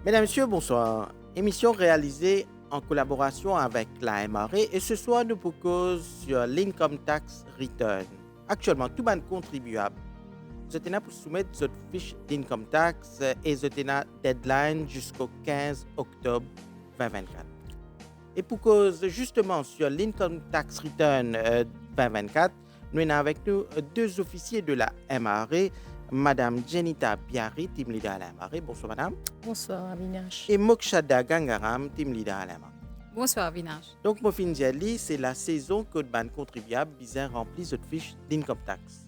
Mesdames, Messieurs, bonsoir. Émission réalisée en collaboration avec la MRE et ce soir nous proposons sur l'Income Tax Return. Actuellement, tout le monde contribuable. Je tenais pour soumettre cette fiche d'Income Tax et je tenais deadline jusqu'au 15 octobre 2024. Et pour cause justement sur l'Income Tax Return 2024, nous avons avec nous deux officiers de la MRE, Madame Jenita Biari, team leader à la MRE. Bonsoir Madame. Bonsoir, Avinash. Et Mokshada Gangaram, team leader à la MRE. Bonsoir, Vinage. Donc, mon fin Jelly, c'est la saison que le ban contribuable bien remplit cette fiche d'income tax.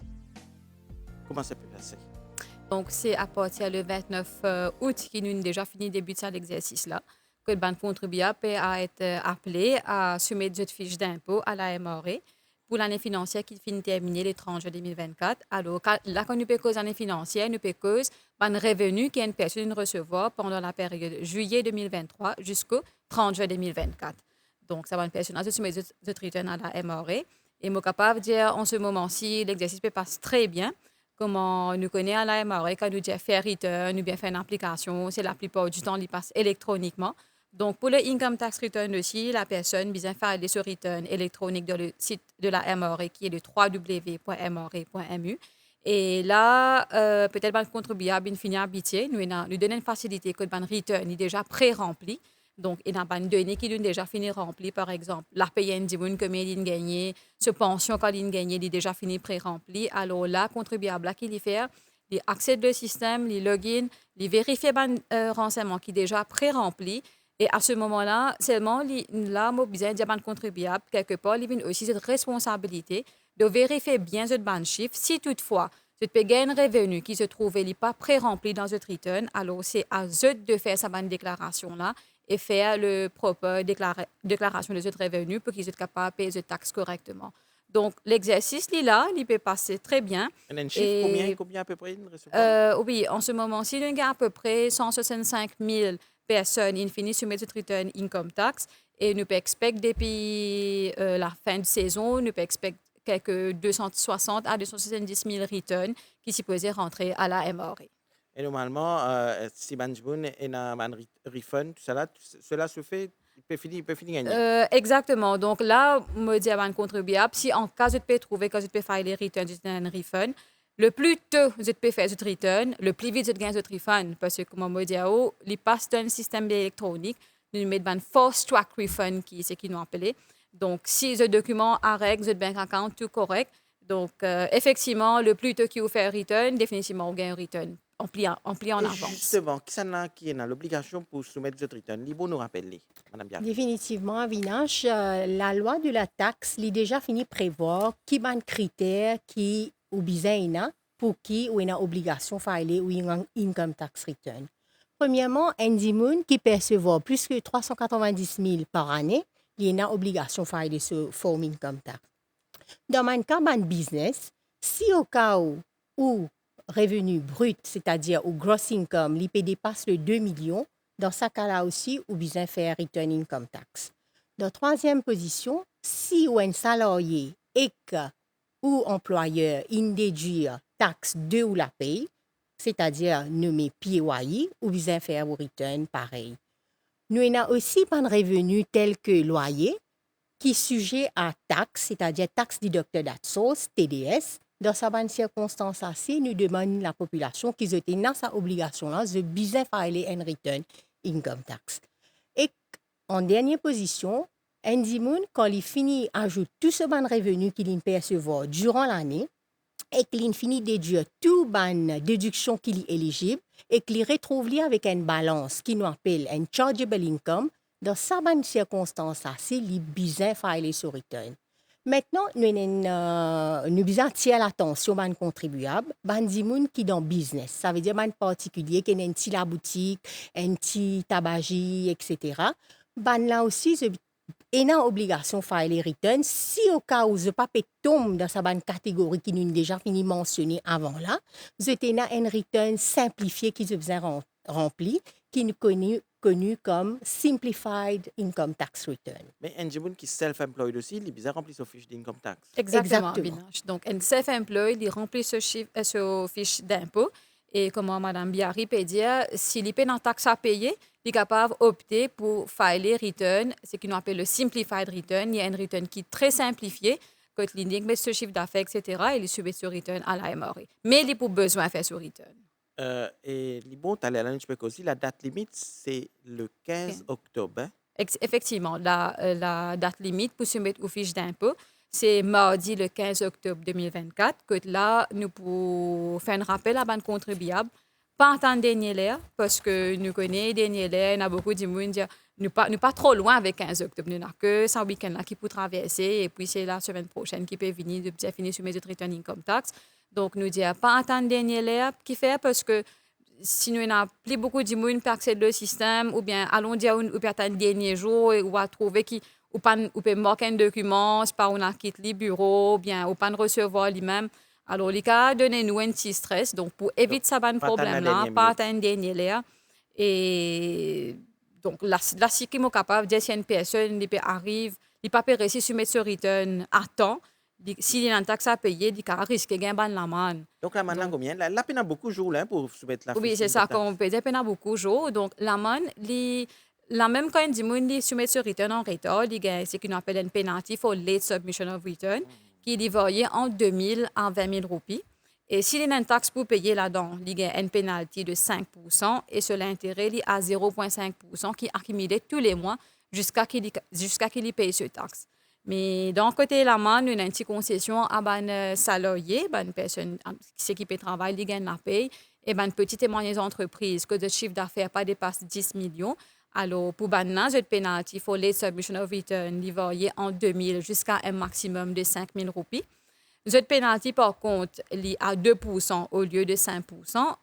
Comment ça peut passer? Donc, c'est à partir du 29 août qui nous avons déjà fini début de cet exercice-là que le ban contribuable a été appelé à soumettre cette fiche d'impôt à la MRE pour l'année financière qui finit terminer le 30 juin 2024. Alors, là, quand nous payons l'année financière, nous payons un revenu qui est une personne recevoir pendant la période juillet 2023 jusqu'au 30 juin 2024. Donc, ça va une personne à soumettre cette return à la MRE. Et je suis capable de dire en ce moment-ci, l'exercice passe très bien. Comment nous connaissons à la MRE, quand nous disons faire return, nous bien faire une application, c'est la plupart du temps, il passe électroniquement. Donc, pour le income tax return aussi, la personne vient faire ce return électronique dans le site de la MRE qui est le www.mre.mu. Et là, peut-être le contribuable finit habitué, nous donnons une facilité que le return est déjà pré-rempli. Donc, il y a une donnée qui est déjà fini remplie, par exemple. La paye dit combien il a gagné, ce pension quand il a gagné, il est déjà fini pré-rempli. Alors là, contribuable, là, qu'il y fait, il accède le système, il login, il vérifie les renseignements qui est déjà pré-rempli. Et à ce moment-là, seulement, là, moi, besoin de contribuable, quelque part, il a aussi cette responsabilité de vérifier bien ce ban chiffre. Si toutefois, ce peut gagner un revenu qui se trouve pas pré-rempli dans ce return, alors c'est à eux de faire sa bonne déclaration-là et faire le propre déclaration de ce revenu pour qu'ils soient capables de payer cette taxe correctement. Donc, l'exercice, là, il peut passer très bien. Et un chiffre, combien à peu près il recevoir? Oui, en ce moment-ci, il y a à peu près 165 000 personnes qui finissent sur cette return income tax et nous pouvons expecter depuis la fin de saison, nous pouvons expecter quelques 260 à 270 000 returns qui supposés rentrer à la MRE. Et normalement, si Banjboun et un refund, tout ça cela se fait, il peut finir gagner. Exactement. Donc là, me dire à un contribuable, si en cas de peut trouver que vous pouvez faire les returns de un refund, le plus tôt vous pouvez faire ce return, le plus vite vous gagnez ce refund. Parce que, comme on dit, il passe dans un système électronique, nous mettons un fast track refund, qui est ce qu'ils nous appellent. Donc, si ce document a règle, votre bank account, tout correct. Donc, effectivement, le plus tôt que vous faites un return, définitivement, vous gagnez un return en pliant en Et avance. justement, qui est l'obligation pour soumettre cette return? Libo nous rappelle, Madame Biari. Définitivement, Avinash, la loi de la taxe a déjà fini prévoir qui ban critères qui ou besoin pour qui ou une obligation de filer ou une income tax return. Premièrement, un qui percevoir plus que 390 000 par année, il y a une obligation de filer ce form income tax. Dans mon cas, mon business, si au cas où revenu brut, c'est-à-dire au gross income, l'IP dépasse le 2 millions, dans ce cas-là aussi, ou besoin faire return income tax. Dans troisième position, si ou un salarié et que ou employeur in déduire taxe de ou la paye, c'est-à-dire nommé PAYE, ou besoin faire vos return pareil. Nous avons aussi pas de revenus tels que loyer, qui est sujet à taxe, c'est-à-dire taxe deducted at source, TDS. Dans certaines circonstances ainsi, nous demandons à la population qu'ils aient dans sa obligation-là de bien filer un return income tax. Et en dernière position, un dimoun, quand il finit, ajoute tout ce ban revenu qu'il percevoir durant l'année et qu'il finit déduire tout ban déduction qu'il est éligible et qu'il retrouve avec une balance qui nous appelle un chargeable income. Dans certaines circonstances, il est besoin de filer ce return. Maintenant, nous besoin attirer l'attention des contribuables, des gens qui sont dans le business. Ça veut dire des particuliers qui ont un petit la boutique, un petit tabagie, etc. Là aussi, ils ont obligation de faire les returns. Si au cas où je pas tombe dans cette catégorie qui nous déjà fini mentionner avant là, vous avez un return simplifié qui se besoin rempli, qui est connu comme Simplified Income Tax Return. Mais un Jimoun qui est self-employed aussi, il est bizarre rempli sa fiche d'income tax. Exactement. Exactement. Donc, un self-employed, il remplit ce fiche d'impôt Et comme Mme Biari peut dire, s'il y a une taxe à payer, il est capable d'opter pour filer return, ce qu'on appelle le simplified return. Il y a une return qui est très simplifiée, quand il met ce chiffre d'affaires, etc., et il submet ce return à la MRA. Mais il a pas besoin de faire ce return. Et bon, tu allais un petit peu aussi, la date limite, c'est le 15 octobre. Hein? Effectivement, la date limite pour soumettre aux fiches d'impôt, c'est mardi le 15 octobre 2024, que là, nous pouvons faire un rappel à la banque contribuable. Pas attendre dernier l'air, parce que nous connaissons dernier l'air, il y a beaucoup de monde qui nous pas trop loin avec 15 octobre. Nous n'avons que ce week-end-là qui peut traverser, et puis c'est la semaine prochaine qui peut venir de bien finir sur mes return income tax. Donc, nous disons pas attendre dernier l'air qui fait, parce que si nous n'avons plus beaucoup de monde pour accéder au système, ou bien allons dire ou peut attendre dernier jour, ou à trouver qui ou peut manquer un document, c'est pas on a quitté le bureau, ou bien ou pas recevoir lui-même. Alors, les cas donnez nous un petit stress. Donc, pour éviter ça, un problème-là, pas attendre dernier l'air. Et donc, là, si qui est capable de dire si une personne arrive, il ne peut pas réussir à soumettre ce return à temps. S'il y a une taxe à payer, il risque de gagner la manne. Donc, la manne, combien? La peine a beaucoup de jours là, pour soumettre la fiche. Oui, c'est ça qu'on peut dire, peine a beaucoup de jours. Donc, la manne, la même quand il soumet ce return en retard, il y a ce qu'on appelle une penalty for late submission of return, qui est varié entre 2 000 à 20 000 roupies. Et s'il y a une taxe pour payer là-dedans, il y a une pénalité de 5 et sur l'intérêt, il y a 0,5 qui est accumulé tous les mois jusqu'à qu'il paye ce taxe. Mais d'un côté, la manne, une petite concession à un salarié, une personne qui peut travailler, il gagne la paye, et une petite et moyenne entreprise que le chiffre d'affaires pas dépasse 10 millions. Alors, pour banana, cette pénalité, il faut les submission of return, il varie en 2 000 jusqu'à un maximum de 5 000 roupies. Cette pénalité, par contre, est à 2 au lieu de 5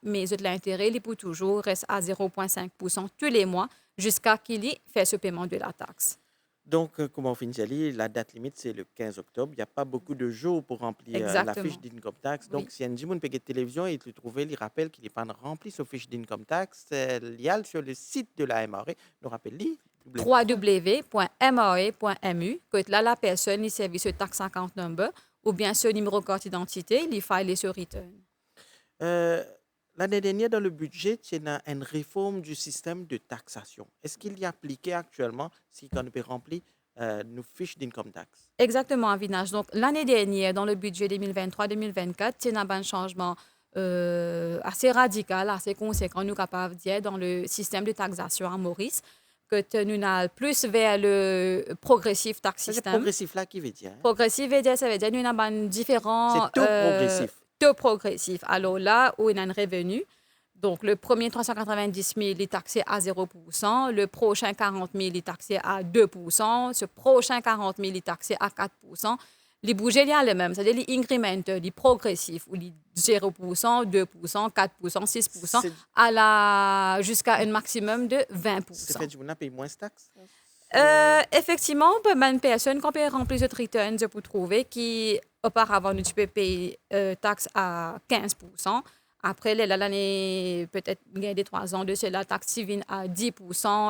mais l'intérêt, il peut toujours rester à 0,5 tous les mois jusqu'à qu'il fait ce paiement de la taxe. Donc, comme on finit, la date limite, c'est le 15 octobre. Il n'y a pas beaucoup de jours pour remplir la fiche d'income tax. Donc, si un Jimoun peut télévision et tu trouves, il rappelle qu'il n'est pas rempli sa fiche d'income tax, il y a sur le site de la MRA. Nous rappelle-lui. www.mra.mu, que là, la personne, il servit ce tax account number ou bien ce numéro de carte d'identité, il file ce return. L'année dernière, dans le budget, il y a une réforme du système de taxation. Est-ce qu'il y a appliqué actuellement si on peut remplir nos fiches d'income tax? Exactement, Avinage. Donc, l'année dernière, dans le budget 2023-2024, il y a un changement assez radical, assez conséquent, nous capables d'y être dans le système de taxation à Maurice, que nous avons plus vers le progressive tax system. C'est progressif là qui veut dire? Progressif veut dire, ça veut dire que nous avons différents... C'est tout progressif. Taux progressif. Alors là, où il y a un revenu, donc le premier 390 000 est taxé à 0 le prochain 40 000 est taxé à 2 ce prochain 40 000 est taxé à 4 les budgets, il y a les mêmes, c'est-à-dire les incrementaux, les progressifs, ou les 0 2 4 6 jusqu'à un maximum de 20 C'est fait que vous n'avez moins de taxes? Effectivement, une personne qui peut remplir ce return, je peux trouver qui auparavant nous peux payer taxe à 15 Après, l'année, peut-être, il y a des 3 ans de cela, taxe civile à 10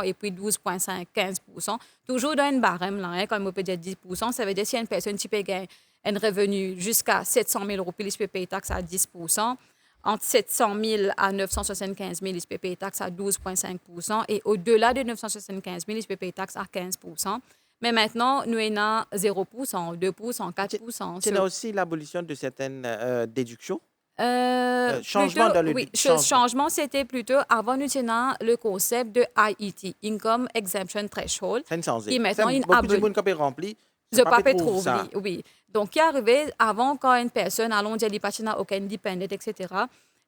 et puis 12,5, 15 toujours dans une barème, là, hein, comme on peut dire 10 ça veut dire que si une personne qui paye un revenu jusqu'à 700 000 roupies, il peut payer taxe à 10 Entre 700 000 à 975 000, il peut payer taxe à 12,5 et au-delà de 975 000, il peut payer taxe à 15 Mais maintenant, nous avons 0 2 4 C'est aussi l'abolition de certaines déductions? Changement dans le changement, c'était plutôt avant nous tenons le concept de IET, Income Exemption Threshold. Qui maintenant il aboli. Beaucoup de rempli. Je pas trouve ça. Oui. Donc qui arrivait avant quand une personne allons dire les patients n'a aucun dépendant, etc.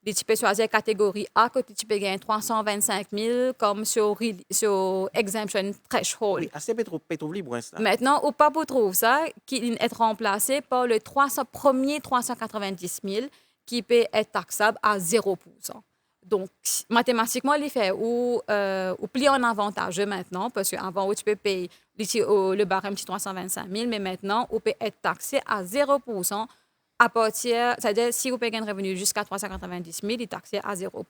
Les types choisir catégorie A que tu peux gagner 325 000 comme sur exemption threshold. Oui, assez peut libre ça. Maintenant, ou pas pour trouver ça, qui est remplacé par le premier 390 000 qui peut être taxable à 0 Donc, mathématiquement, il fait ou plus en avantage maintenant, parce qu'avant, tu peux payer le barème de 325 000, mais maintenant, on peut être taxé à 0 à partir, c'est-à-dire si vous payez un revenu jusqu'à 390 000, il est taxé à 0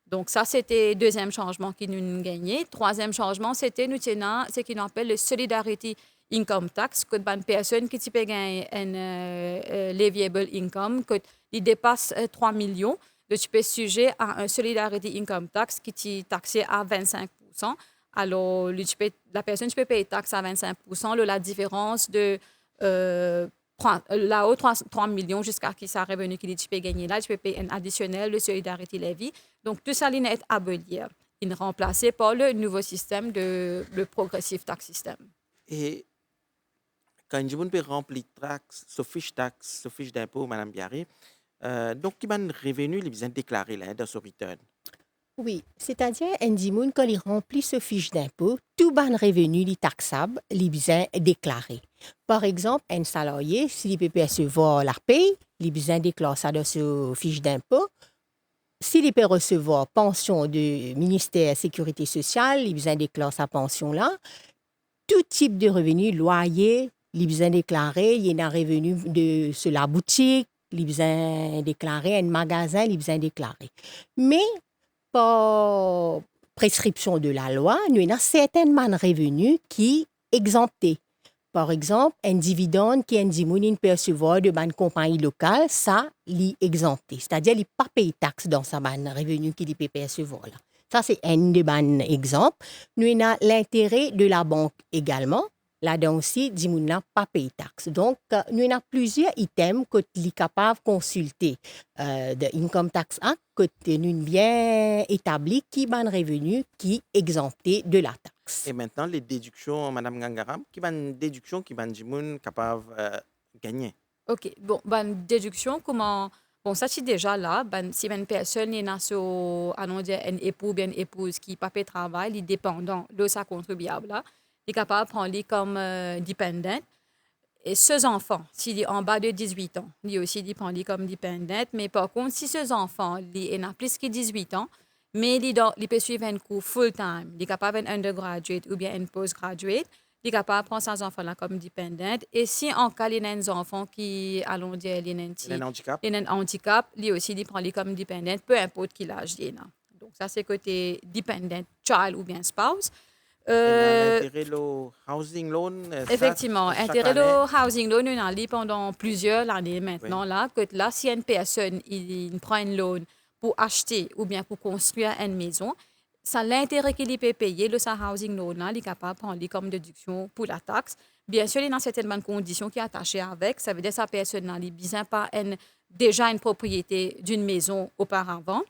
Donc, ça, c'était le deuxième changement qui nous gagnait. Troisième changement, c'était nous tenons ce qu'on appelle le Solidarity Income Tax, que une personne qui peut gagner un leviable income, qui dépasse 3 millions, Donc, tu peux sujet à un Solidarity Income Tax qui est taxé à 25%. Alors, la personne, tu peux payer taxe à 25%. La différence de là-haut, 3 millions jusqu'à qui ça revenu qui tu peux gagner là, tu peux payer un additionnel de Solidarity Levy. Donc, tout ça, il est aboli. Il est remplacé par le nouveau système le Progressive Tax System. Et quand on peut remplir taxe, ce fiche d'impôt, Madame Biarri, donc, qui ban revenu, il besoin déclarer là, dans ce return. Oui, c'est-à-dire, Ndimoun, quand il remplit ce fiche d'impôt, tout ban revenu li taxable, li besoin déclarer. Par exemple, un salarié, s'il peut recevoir la paye, il besoin déclarer ça dans ce fiche d'impôt. S'il peut recevoir pension du ministère de la Sécurité sociale, il besoin déclarer sa pension-là. Tout type de revenu, loyer, il besoin déclarer. Il y a un revenu de la boutique, il besoin déclarer. Un magasin, il besoin déclarer. Mais, par prescription de la loi, nous avons certainement revenus qui exemptés. Par exemple, un dividende qui est un peut recevoir de une compagnie locale, ça, est exempté. C'est-à-dire, il ne paye pas taxe dans sa revenu qu'il peut percevoir. Là. Ça, c'est un de bons exemples. Nous avons l'intérêt de la banque également. Là-dedans aussi, Dimoun n'a pas payé taxe. Donc, nous avons plusieurs items que nous sommes capables de consulter de Income Tax Act, que nous avons bien établi qui ban revenu qui est exempté de la taxe. Et maintenant, les déductions, Madame Gangaram, qui ban déduction qui ban Dimoun capable gagner. OK. Bon, déduction, comment... Bon, ça, c'est déjà là. Si une personne est un époux bien une épouse qui n'a pas de travail, il est dépendant de sa contribuable, là, il est capable de prendre comme dépendant. Et ses enfants, s'il est en bas de 18 ans, il est aussi dépendant comme dépendant. Mais par contre, si ses enfants, il a plus que 18 ans, mais il peut suivre un cours full-time, il est capable d'un undergraduate ou bien un postgraduate, il est capable de prendre ses enfants-là comme dépendants. Et si en cas, il y a des enfants qui, allons dire, il y a un handicap, lui aussi, il prend comme dépendant, peu importe quel âge il a. Donc, ça, c'est côté dependent child ou bien spouse. L'intérêt le housing loan. Effectivement, intérêt le housing loan, on a lu pendant plusieurs années maintenant. Oui. Là, que là, si une personne il prend un loan pour acheter ou bien pour construire une maison, ça l'intérêt qu'il peut payer, le sa housing loan, là, il est capable de prendre comme déduction pour la taxe. Bien sûr, il y a certaines conditions qui sont attachées avec. Ça veut dire que sa personne n'a pas déjà une propriété d'une maison auparavant.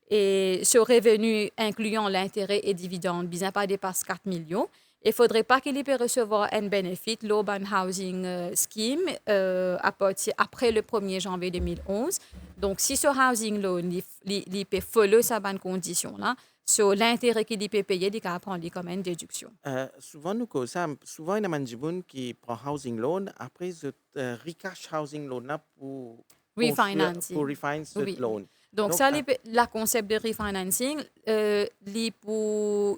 Et ce revenu incluant l'intérêt et dividendes, bizarre pas dépasse 4 millions. Il ne faudrait pas qu'il puisse recevoir un bénéfice, l'Urban Housing Scheme, après le 1er janvier 2011. Donc, si ce housing loan, il peut follow sa bonne condition, là, sur l'intérêt qu'il peut payer, il peut prendre comme une déduction. Souvent, il y a des gens qui prennent housing loan, après, ils recash housing loan là pour refinance ce loan. Donc, ça, le concept de refinancing, nous pouvons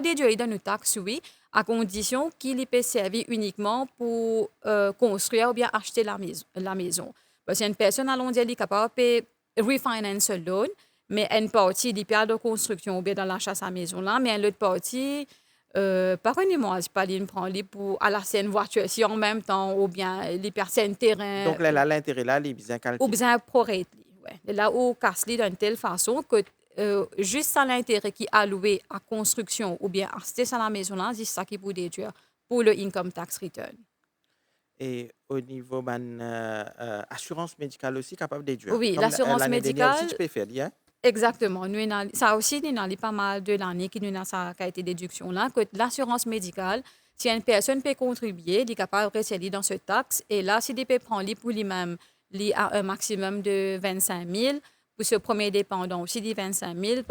déduire dans nos taxes, oui, à condition qu'il peut servir uniquement pour construire ou bien acheter la maison. Parce qu'une personne, allons dire, est capable de refinance le loan, mais une partie des pertes de construction ou bien dans l'achat de sa maison-là, mais l'autre partie, pardonnez-moi, c'est pas lui prend pour à la scène voiture si en même temps, ou bien les personnes terrain. Donc, là, l'intérêt là, il est bien calculé. Ou bien prorate. Ouais. Là où casse-les d'une telle façon que juste à l'intérêt qui est alloué à construction ou bien acheter à la maison là, c'est ça qui peut déduire pour le income tax return. Et au niveau de l'assurance médicale aussi, capable de déduire. Oui, comme l'assurance médicale. Aussi, tu peux faire, hein? Exactement. Ça aussi, nous avons pas mal de l'année qui nous a ça qui a été déduction là que l'assurance médicale, si une personne peut contribuer, il est capable de rester dans ce taxe et là si il peut prendre pour lui-même il a un maximum de 25 000. Pour ce premier dépendant aussi, dit 25 000.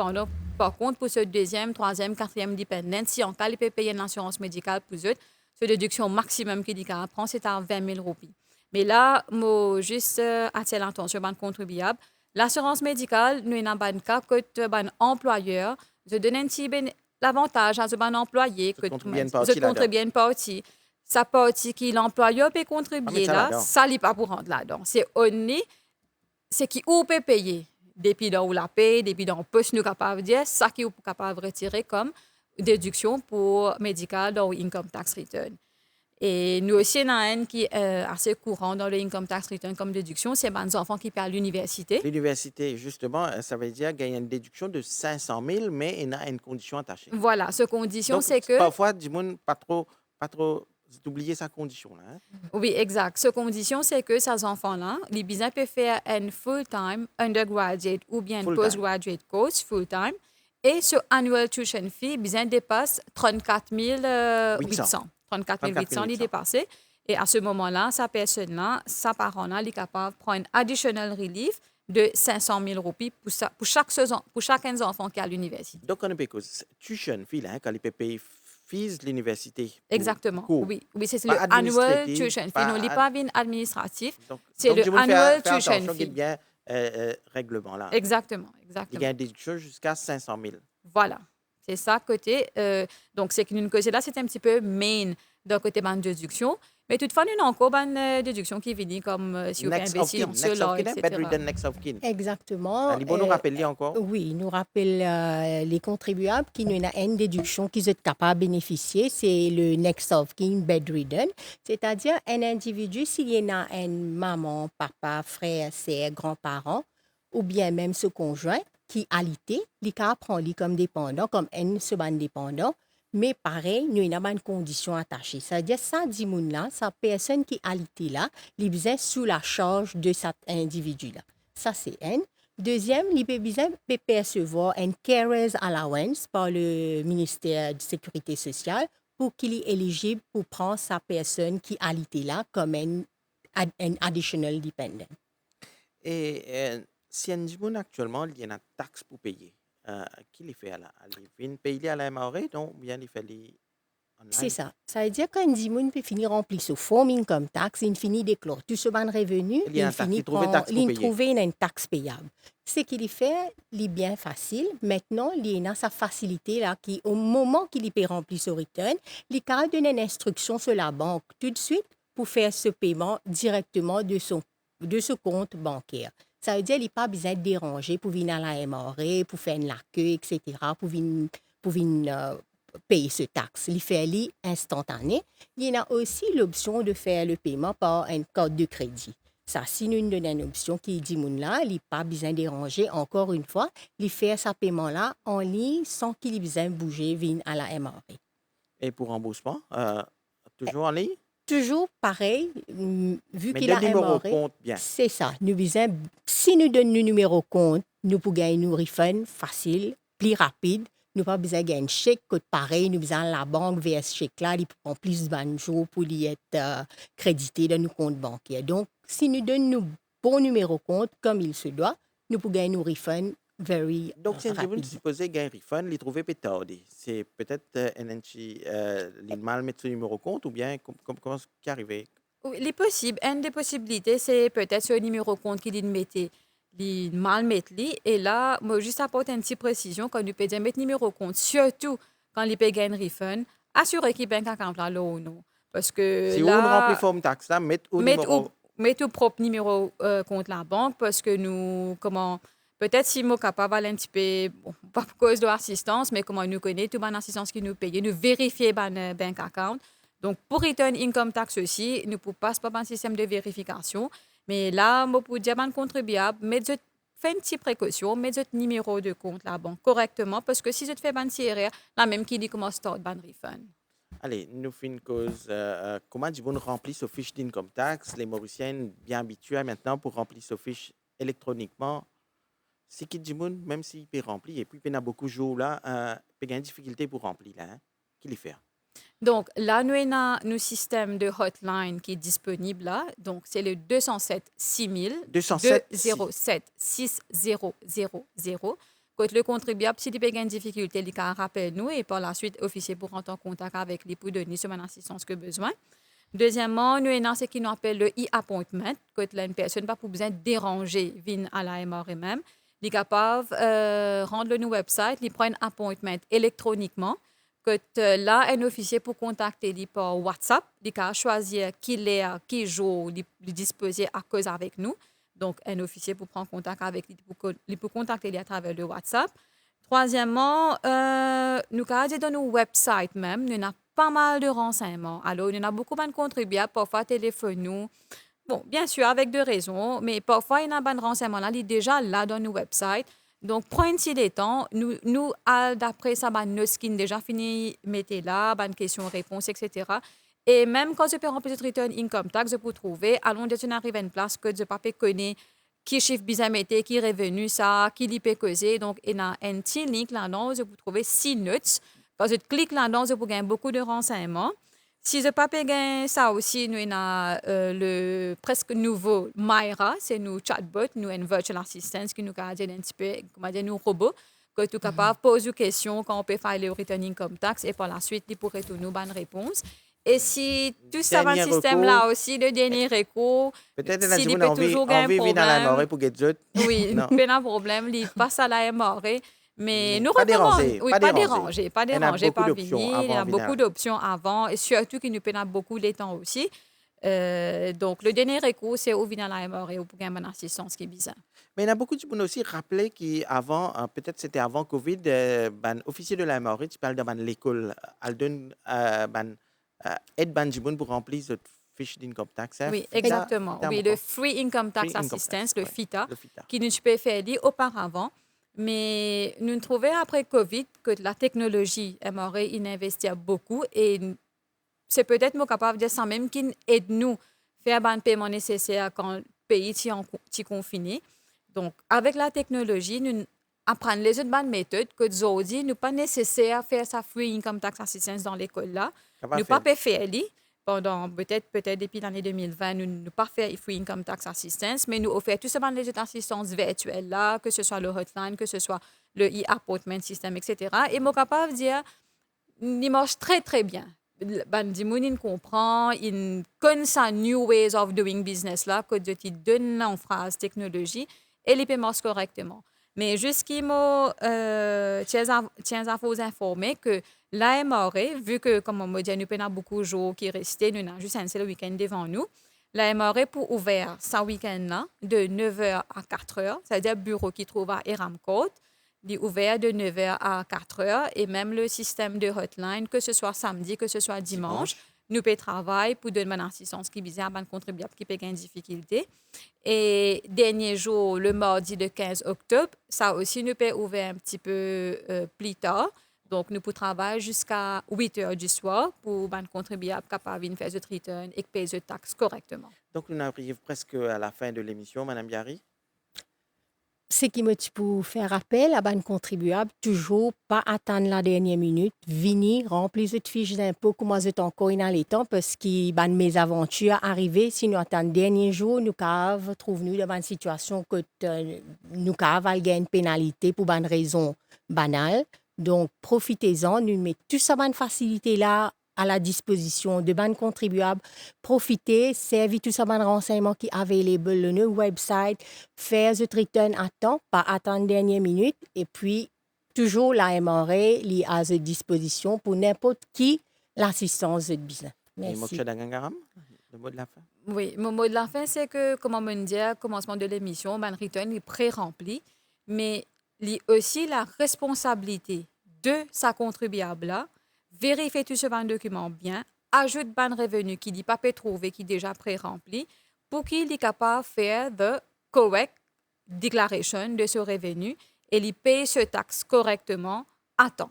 Par contre, pour ce deuxième, troisième, quatrième dépendant, si en cas, il peut payer une assurance médicale pour eux, cette déduction maximum qu'il prend, c'est à 20 000 roupies. Mais là, moi, juste attirer l'attention de contribuable. L'assurance médicale, nous avons un cas que un employeur, je donne un petit l'avantage à un employé que je contribue une partie. Sa partie qui l'employeur peut contribuer là, ça n'est pas pour rendre là-dedans. C'est only, c'est qui ou peut payer. Depuis dans où la paye, depuis dans peut nous capable de dire, ça qui est capable de retirer comme déduction pour médical dans income tax return. Et nous aussi, on a un qui est assez courant dans le income tax return comme déduction, c'est les enfants qui partent à l'université. L'université, justement, ça veut dire qu'il y a une déduction de 500 000, mais il y a une condition attachée. Voilà, ce condition, Donc, c'est que, parfois, du monde, pas trop d'oublier sa condition, là. Hein. oui, exact. Ce condition, c'est que ces enfants-là, les besoins peuvent faire un full-time undergraduate ou bien Full-time. postgraduate course full-time. Et ce annual tuition fee, besoin dépasse 34 800. 34 800, il est dépassé. Et à ce moment-là, sa personne-là, sa parent-là, il est capable de prendre un additional relief de 500 000 roupies pour chacun des enfants qui est à l'université. Donc, on peut cause tuition fee, là, hein, quand il peut payer fees de l'université. Exactement. Cours. Oui, c'est Pas le annual administratif, tuition fee. pas Non, il n'est pas bien administratif. Donc, C'est le du monde annual faire tuition attention qu'il y ait fee. bien règlement, là. Exactement, Il y a exactement. une déduction jusqu'à 500 000. Voilà. C'est ça, côté. Donc, c'est qu'une cause là, c'est un petit peu main d'un côté de déduction. Mais toutefois, nous avons encore une déduction qui vient comme si vous avez Next of investi kin. en Next of cela, kin, hein, etc. bedridden next of kin. Exactement. Alibo nous rappelle encore. Oui, nous rappelle les contribuables qui n'ont une déduction qu'ils sont capables de bénéficier, c'est le next of kin bedridden, c'est-à-dire un individu, s'il y en a une maman, papa, frère, sœur, grands-parents, ou bien même ce conjoint qui alité, il prend lui comme dépendant, comme un seban dépendant, mais pareil, nous avons une condition attachée. C'est-à-dire, ça dit là, sa personne qui alité là, il est sous la charge de cet individu-là. Ça, c'est un. Deuxième, il peut percevoir un carer's allowance par le ministère de la Sécurité sociale pour qu'il est éligible pour prendre sa personne qui alité là comme un additional dependent. Et si un monde actuellement, il y a une taxe pour payer, qui les fait là? Il vient payer à la MRA, donc bien il fait les online. C'est ça. Ça veut dire qu'un dimoun peut finir remplir ce form income tax, il finit déclare tout ce ban revenu, Il y a un il taxe, finit il trouve une taxe pour payer. trouver une taxe payable. Ce qu'il fait, il est bien facile. Maintenant, il a sa facilité là qui, au moment qu'il peut remplir ce return, il peut donner une instruction sur la banque tout de suite pour faire ce paiement directement de ce compte bancaire. Ça veut dire qu'il n'a pas besoin de déranger pour venir à la MRA, pour faire une queue, etc., pour venir payer ce taxe. Il fait instantané. Il y a aussi l'option de faire le paiement par un code de crédit. Ça, si nous donnons une option qui dit là, il n'a pas besoin de déranger. Encore une fois, il fait ce paiement-là en ligne sans qu'il ait besoin de bouger venir à la MRA. Et pour remboursement, toujours en ligne? Toujours pareil, vu Mais qu'il a le numéro MRA, compte bien. c'est ça. Si nous donnons le numéro compte, nous pouvons gagner un refund facile, plus rapide. Nous pas besoin de un chèque, que pareil, nous besoin la banque vers ce chèque-là, il prend plus de jours pour y être crédité dans nos comptes bancaires. Donc, si nous donnons le bon numéro compte comme il se doit, nous pouvons gagner un refund very Donc, si rapide. vous supposez gagner un refund, il trouve peut-être c'est peut-être il mal mettre ce numéro compte ou bien comment c'est arrivé? Oui, les possibles. Une des possibilités, c'est peut-être ce numéro compte qu'il mettait. Les mal mettre et là moi juste apporter une petite précision quand nous peut dire mettre numéro compte surtout quand il paye un refund assurer qu'il bank account là ou non parce que Si là on remplit forme taxe là mettre au propre numéro compte la banque parce que nous comment peut-être si moi capable un petit peu bon, pas pour cause de l'assistance mais comment nous connaît tout bonne assistance qui nous paye nous vérifier bank account donc pour return income tax aussi nous ne passe pas par un système de vérification. Mais là, moi, pour dire un contribuable, faites une petite précaution, mettez votre numéro de compte la banque correctement, parce que si je te fais ban tirer, la même qui dit comment start ban refund. Allez, nous faisons une cause. Comment on remplit ce fiche d'income tax? Les Mauriciens bien habitués maintenant pour remplir ce fiche électroniquement. C'est qui dit même s'il peut remplir, et puis il y a beaucoup de jours là, il y a une difficulté pour remplir là. Hein? Qui les fait? Donc là, nous avons un système de hotline qui est disponible là. Donc c'est le 207 6000 207 6000. Quand le contribuable, s'il a une difficulté, il rappelle nous et par la suite, officier pour rentrer en contact avec lui pour donner son assistance que besoin. Deuxièmement, nous avons ce qu'on appelle le e-appointment. Quand une personne n'a pas besoin de déranger, vient à la MRA même. Il est capable de rendre le website, il prend un appointment électroniquement. Que là, un officier pour contacter lui par WhatsApp, il peut choisir qui jour il disposer à cause avec nous. Donc, un officier pour prendre contact avec lui, il peut contacter lui à travers le WhatsApp. Troisièmement, nous avons dans nos websites même, nous avons pas mal de renseignements. Alors, nous avons beaucoup de contribuables, parfois téléphone nous. Bon, bien sûr, avec deux raisons, mais parfois, il y a des renseignements là, il est déjà là dans nos websites. Donc, prenez des temps. Nous d'après ça, nos skins déjà fini, mettez là, bonnes questions-réponses, etc. Et même quand je peux remplir ce return income tax, je peux trouver, allons de arriver à une place que je ne peux pas connaître qui chiffre bizarre mettait, qui est revenu ça, qui l'y peut causer. Donc, il y a un petit link là-dedans, je peux trouver 6 notes. Quand je clique là-dedans, je peux gagner beaucoup de renseignements. Si je peux gagner ça aussi, nous avons le presque nouveau Myra, c'est nos chatbot, nous avons virtual assistant qui nous aide un petit peu, comment dire, nos robots, que tu es capable de poser une question quand on peut faire le return income tax et par la suite, il pourrait te nous bonne réponse. Et si tout ça va Dernier le système là recours, aussi, le dernier recours, peut-être il y a s'il des peut gens qui toujours ont gagner un envie de venir à la problème, Morée pour get zut. oui, Non, pas un problème, il passe à la MRE. Mais mais nous pas recommandons, déranger, oui, pas pas déranger. déranger, pas Il y en a déranger, beaucoup pas d'options venir. Il y avant a de venir. beaucoup d'options avant et surtout qu'il nous peine beaucoup les temps aussi. Donc, le dernier recours, c'est au final la MRE ou pour gagner une assistance qui est bizarre. Mais il y en a beaucoup qui m'ont aussi rappelé qu'avant, peut-être c'était avant Covid, ben, officier de la MRE, tu parles de ben, l'école, elle donne ben, aide ben, Jiboun pour remplir cette fiche d'income tax. Hein. Oui, FITA, exactement. FITA, Oui, le Free Income Free Tax Income Tax, Assistance, le ouais, FITA, le FITA. qui nous peut faire auparavant. Mais nous trouvons après COVID que la technologie MRE, il investit beaucoup et c'est peut-être nous capable de dire ça même qui aide nous faire un paiement nécessaire quand le pays est confiné. Donc, avec la technologie, nous apprenons les autres bonnes méthodes que aujourd'hui, nous pas nécessaire de faire sa free income tax assistance dans l'école là. Ça va Nous faire. pas faire pendant peut-être depuis l'année 2020, nous pas fait free income tax assistance, mais nous offrons tout simplement les autres assistances virtuelles là, que ce soit le hotline, que ce soit le e-appointment system, etc. Et moi capable de dire il marche très, très bien. Ben, il comprend, il connaît sa new ways of doing business là, que je te donne en phrase technologie, et il peut marcher correctement. Mais jusqu'il m'a tiens à vous informer que la MRE, vu que, comme on m'a dit, nous avons beaucoup de jours qui restent, nous avons juste un seul week-end devant nous, la MRE pour ouvrir ce week-end-là de 9h à 4h, c'est-à-dire bureau qui trouve à Eramcourt, il est ouvert de 9h à 4h et même le système de hotline, que ce soit samedi, que ce soit dimanche, nous pouvons travailler pour donner une assistance qui vise à un contribuable qui peut avoir une difficulté. Et dernier jour, le mardi de 15 octobre, ça aussi nous peut ouvrir un petit peu plus tard. Donc, nous pouvons travailler jusqu'à 8h du soir pour un contribuable capable de faire ce return et de payer ce taxe correctement. Donc, nous arrivons presque à la fin de l'émission, Madame Biari. Ce qui me dit pour faire appel à ban contribuable, toujours pas attendre la dernière minute, venir remplir cette fiche d'impôt, comment c'est encore dans les temps, parce que ban mes aventures arrivées, si nous attendons le dernier jour, nous avons trouvé dans une situation que nous avons une pénalité pour une raison banale. Donc, profitez-en, nous mettons tout ça, une facilité là à la disposition de ban contribuables. Profitez, servez tout ça, de renseignements qui sont available sur notre website, faire ce return à temps, pas attendre dernière minute, et puis toujours la MRE est à votre disposition pour n'importe qui l'assistance de business. Et Merci. Moksha Dangangaram, le mot de la fin. Oui, mon mot de la fin, c'est que, comme on me dit au commencement de l'émission, le return est pré-rempli, mais il y a aussi la responsabilité de sa contribuable-là, vérifier tout ce document bien, ajoute ban revenu qui dit pas peut trouver, qui est déjà pré-rempli, pour qu'il est capable de faire the correct declaration de ce revenu et il paye ce taxe correctement à temps.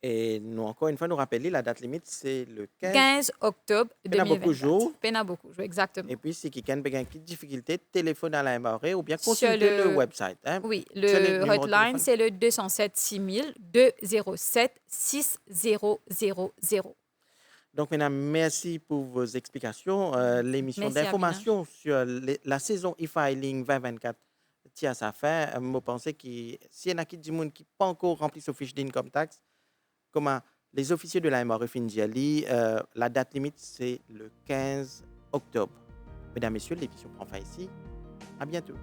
Et nous, encore une fois, nous rappeler, la date limite, c'est le 15 octobre Il y en a beaucoup 2024. de jours. Il y en a beaucoup de jours, exactement. Et puis, si quelqu'un a une difficulté, téléphone à la MRE ou bien Sur consulter le le- website. Hein. Oui, C'est le numéro de hotline, téléphone. c'est le 207 6000 207 6000. Donc, mesdames, merci pour vos explications. L'émission Merci, d'information sur la saison e-filing 2024 tient à sa fin. Je pense que s'il y en a qui n'ont pas encore rempli sa fiche d'income tax, comment les officiers de la MRE Findiali, la date limite, c'est le 15 octobre. Mesdames, Messieurs, l'émission prend fin ici. À bientôt.